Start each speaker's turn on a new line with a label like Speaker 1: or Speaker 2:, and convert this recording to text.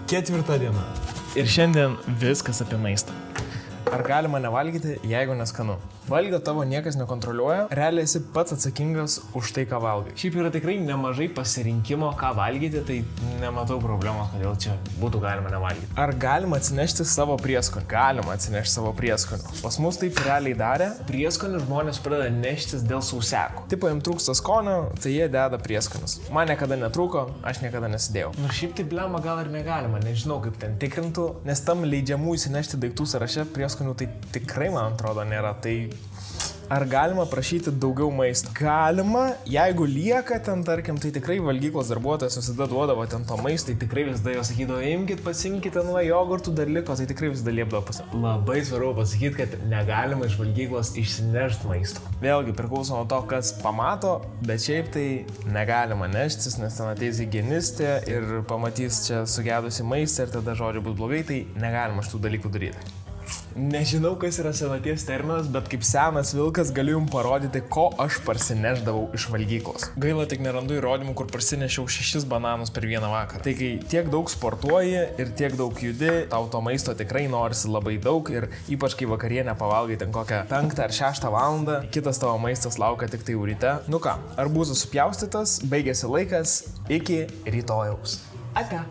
Speaker 1: Ketvirta diena.
Speaker 2: Ir šiandien viskas apie maistą.
Speaker 3: Ar galima nevalgyti, jeigu neskanu? Valgio tavo niekas nekontroliuoja, realiai esi pats atsakingas už tai, ką valgai.
Speaker 2: Šiaip yra tikrai nemažai pasirinkimo, ką valgyti, tai nematau problemos, kodėl čia būtų galima nevalgyti.
Speaker 3: Ar galima atsinešti savo prieskonių? Galima atsinešti savo prieskonių. Pas mus taip realiai darė.
Speaker 2: Prieskonių žmonės pradeda neštis dėl sausekų.
Speaker 3: Tipo, jiems trūksta skonio, tai jie deda prieskonius. Man niekada netrūko, aš niekada nesidėjau.
Speaker 2: Nu šiaip tai blema gal ir negalima, nežinau kaip ten tikrintų.
Speaker 3: Nes tam leidžiamų įsinešti daiktų sąraše prieskonių tai tikrai, man atrodo, nėra. Tai ar galima prašyti daugiau maisto? Galima, jeigu lieka ten, tarkim, tai tikrai valgyklos darbuotojas visada duodavo ten to maisto, tai tikrai visada jo sakydavo, imkit, pasimkit ten jogurtų dar liko, tai tikrai visada liepdavo pasimkit.
Speaker 2: Labai svarbu pasakyti, kad negalima iš valgyklos išsinešti maisto.
Speaker 3: Vėlgi priklauso nuo to, kas pamato, bet šiaip tai negalima neštis, nes ten ateis higienistė ir pamatys čia sugedusi maistą ir tada žodžiu bus blogai, tai negalima šitų dalykų daryti.
Speaker 2: Nežinau, kas yra senaties terminas, bet
Speaker 3: Kaip senas vilkas galiu jums parodyti, ko aš parsineždavau iš valgyklos. Gaila, tik nerandu įrodymų, kur parsinešiau 6 bananus per vieną vakarą. Tai kai tiek daug sportuoji ir tiek daug judi, tau to maisto tikrai norisi labai daug ir ypač kai vakarienę pavalgai ten kokią 5 ar 6 valandą, kitas tavo maistas laukia tik tai ryte. Nu ką, arbūzas supjaustytas, baigėsi laikas, iki rytojaus.
Speaker 2: ate.